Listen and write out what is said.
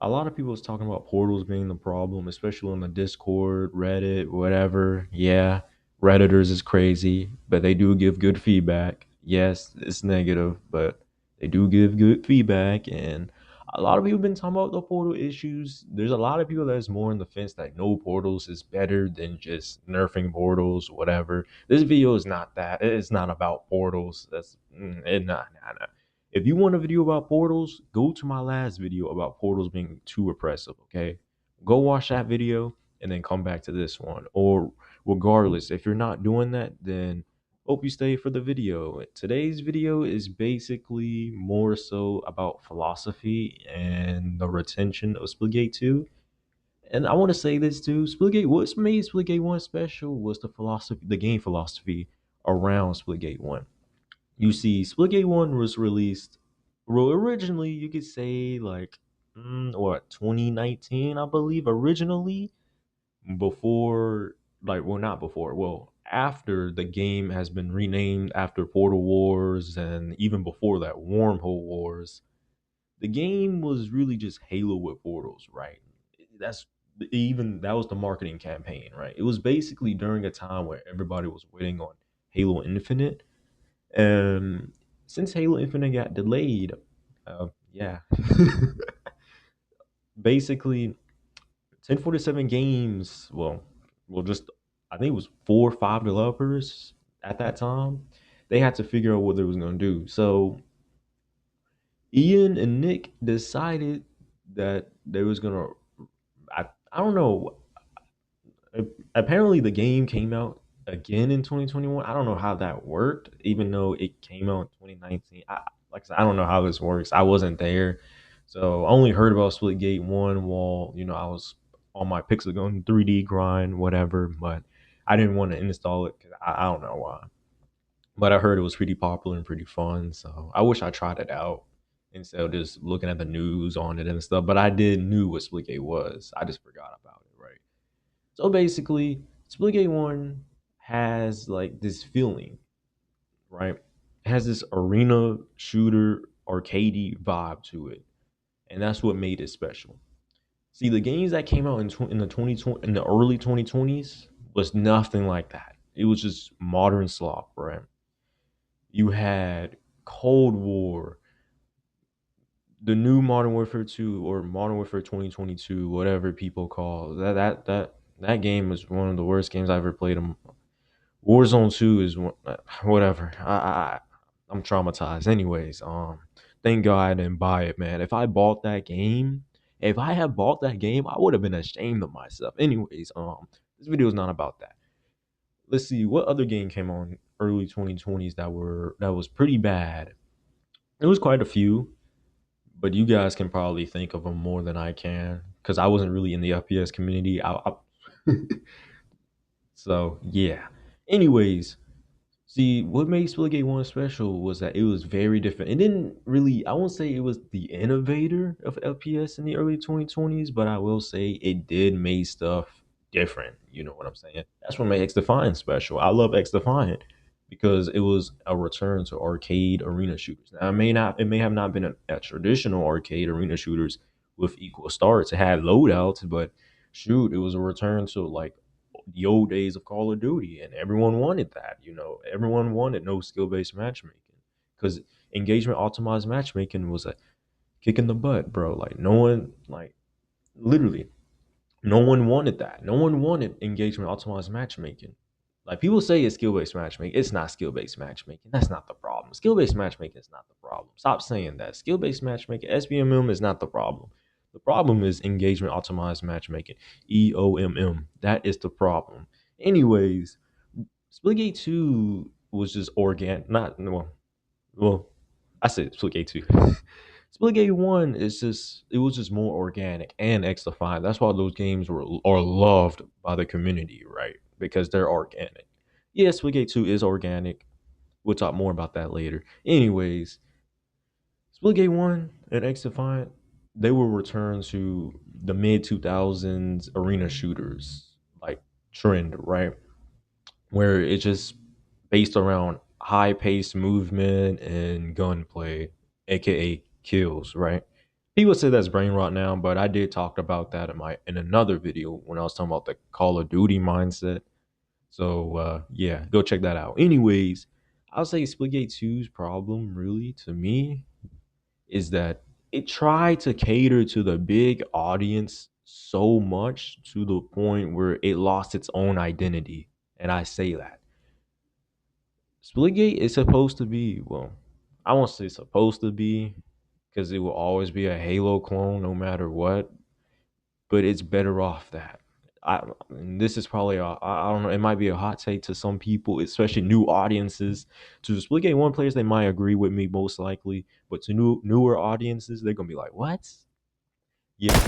A lot of people was talking about portals being the problem, especially on the Discord, Reddit, whatever. Yeah, Redditors is crazy, but they do give good feedback. Yes, it's negative, but they do give good feedback. And a lot of people been talking about the portal issues. There's a lot of people that's more on the fence that no portals is better than just nerfing portals, whatever. This video is not that. It's not about portals. That's it. Not. If you want a video about portals, go to my last video about portals being too oppressive, okay? Go watch that video and then come back to this one. Or regardless, if you're not doing that, then hope you stay for the video. Today's video is basically more so about philosophy and the retention of Splitgate 2. And I want to say this too. Splitgate, what made Splitgate 1 special was the philosophy, the game philosophy around Splitgate 1. You see, Splitgate 1 was released, well, originally, you could say, like, 2019, I believe, originally, before, like, well, not before, well, after the game has been renamed after Portal Wars and even before that, Wormhole Wars. The game was really just Halo with portals, right? That's even that was the marketing campaign, right? It was basically during a time where everybody was waiting on Halo Infinite, and since Halo Infinite got delayed, yeah, basically 1047 Games, well, just I think it was 4 or 5 developers at that time. They had to figure out what they was gonna do. So Ian and Nick decided that they was gonna. I don't know. Apparently the game came out again in 2021. I don't know how that worked, even though it came out in 2019. Like I said, I don't know how this works. I wasn't there, so I only heard about Splitgate 1 while I was on my Pixel 3D grind, whatever. But I didn't want to install it because I don't know why. But I heard it was pretty popular and pretty fun, so I wish I tried it out instead of just looking at the news on it and stuff. But I did knew what Splitgate was. I just forgot about it, right? So basically, Splitgate 1 has like this feeling, right? It has this arena shooter arcadey vibe to it. And that's what made it special. See, the games that came out in the 2020 in the early 2020s was nothing like that. It was just modern slop, right? You had Cold War, the new Modern Warfare 2 or Modern Warfare 2022, whatever people call that game was one of the worst games I ever played. Warzone 2 is whatever. I'm traumatized. Anyways, thank God I didn't buy it, man. If I had bought that game, I would have been ashamed of myself. Anyways, this video is not about that. Let's see what other game came on early 2020s that was pretty bad. It was quite a few, but you guys can probably think of them more than I can because I wasn't really in the FPS community. So yeah. Anyways, see, what made Splitgate 1 special was that it was very different. It didn't really, I won't say it was the innovator of FPS in the early 2020s, but I will say it did make stuff different. You know what I'm saying? That's what made X Defiant special. I love X Defiant because it was a return to arcade arena shooters. Now, it may have not been a traditional arcade arena shooters with equal starts. It had loadouts, but shoot, it was a return to like the old days of Call of Duty, and everyone wanted that. Everyone wanted no skill based matchmaking because engagement optimized matchmaking was a kick in the butt, bro. Like no one, like literally, no one wanted that. No one wanted engagement optimized matchmaking. Like people say it's skill based matchmaking. It's not skill based matchmaking. That's not the problem. Skill based matchmaking is not the problem. Stop saying that. Skill based matchmaking, SBMM is not the problem. The problem is engagement optimized matchmaking, EOMM. That is the problem. Anyways, Splitgate 2 was just organic. Not well, I said Splitgate 2. Splitgate 1 is just it was just more organic and X-Defined. That's why those games are loved by the community, right? Because they're organic. Yeah, Splitgate 2 is organic. We'll talk more about that later. Anyways, Splitgate 1 and X-Defiant, they will return to the mid 2000s arena shooters like trend, right? Where it's just based around high paced movement and gunplay, aka kills, right? People say that's brain rot now, but I did talk about that in another video when I was talking about the Call of Duty mindset. So yeah, go check that out. Anyways, I'll say Splitgate 2's problem really to me is that it tried to cater to the big audience so much to the point where it lost its own identity. And I say that Splitgate is supposed to be, well, I won't say supposed to be because it will always be a Halo clone no matter what, but it's better off that. And this is probably I don't know, it might be a hot take to some people, especially new audiences. To the Splitgate 1 players, they might agree with me most likely, but to newer audiences, they're gonna be like, "What?" Yeah,